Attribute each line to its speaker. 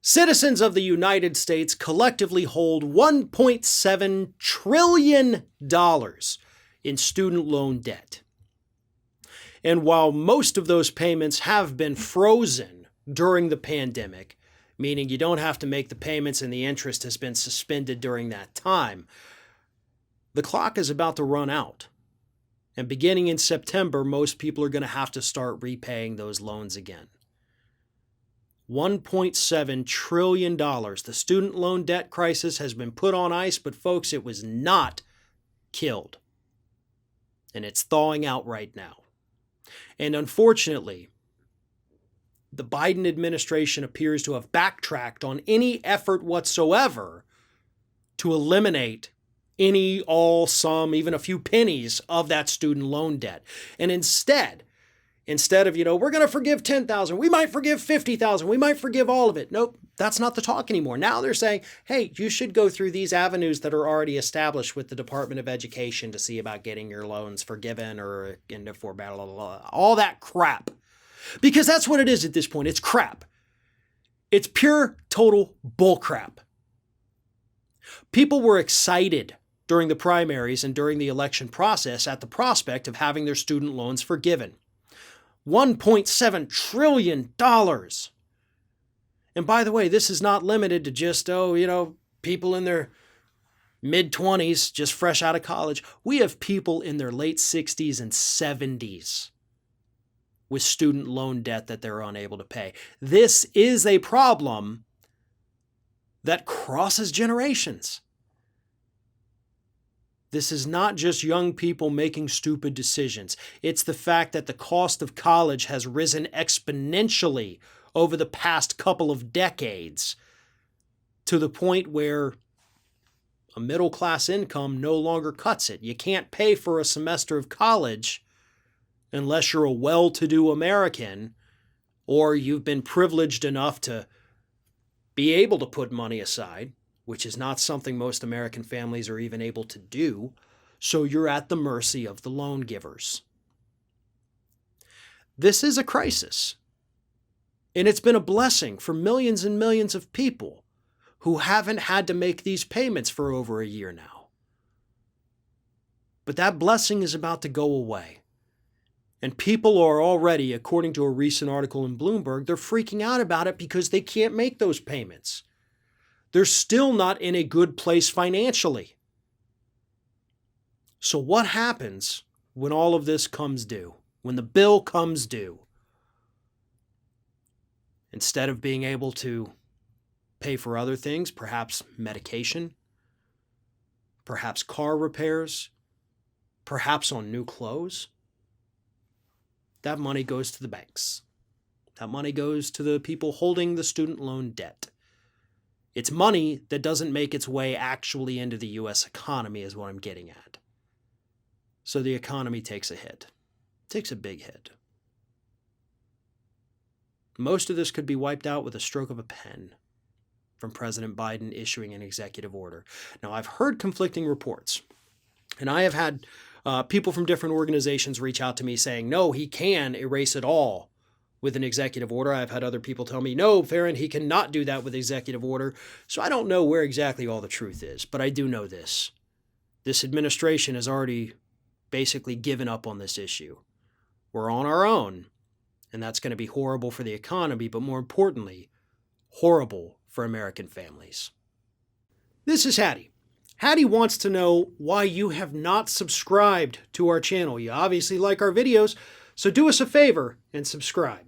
Speaker 1: Citizens of the United States collectively hold $1.7 trillion in student loan debt. And while most of those payments have been frozen during the pandemic, meaning you don't have to make the payments and the interest has been suspended during that time, the clock is about to run out. And beginning in September, most people are going to have to start repaying those loans again. $1.7 trillion. The student loan debt crisis has been put on ice, but folks, it was not killed. And it's thawing out right now. And unfortunately, the Biden administration appears to have backtracked on any effort whatsoever to eliminate any, all, some, even a few pennies of that student loan debt. And instead of, we're going to forgive $10,000, we might forgive $50,000, we might forgive all of it. Nope, that's not the talk anymore. Now they're saying, hey, you should go through these avenues that are already established with the Department of Education to see about getting your loans forgiven or into forbearance, blah, blah, blah, all that crap. Because that's what it is at this point. It's crap. It's pure, total bullcrap. People were excited during the primaries and during the election process at the prospect of having their student loans forgiven. $1.7 trillion. And by the way, this is not limited to just, people in their mid-20s, just fresh out of college. We have people in their late 60s and 70s with student loan debt that they're unable to pay. This is a problem that crosses generations. This is not just young people making stupid decisions. It's the fact that the cost of college has risen exponentially over the past couple of decades to the point where a middle-class income no longer cuts it. You can't pay for a semester of college unless you're a well-to-do American or you've been privileged enough to be able to put money aside, which is not something most American families are even able to do, so you're at the mercy of the loan givers. This is a crisis, and it's been a blessing for millions and millions of people who haven't had to make these payments for over a year now. But that blessing is about to go away. And people are already, according to a recent article in Bloomberg, they're freaking out about it because they can't make those payments. They're still not in a good place financially. So what happens when all of this comes due? When the bill comes due? Instead of being able to pay for other things, perhaps medication, perhaps car repairs, perhaps on new clothes, that money goes to the banks. That money goes to the people holding the student loan debt. It's money that doesn't make its way actually into the U.S. economy is what I'm getting at. So the economy takes a hit. It takes a big hit. Most of this could be wiped out with a stroke of a pen from President Biden issuing an executive order. Now, I've heard conflicting reports, and I have had people from different organizations reach out to me saying, no, he can erase it all with an executive order. I've had other people tell me, no, Farron, he cannot do that with executive order. So I don't know where exactly all the truth is, but I do know this. This administration has already basically given up on this issue. We're on our own, and that's going to be horrible for the economy, but more importantly, horrible for American families. This is Hattie. Hattie wants to know why you have not subscribed to our channel. You obviously like our videos, so do us a favor and subscribe.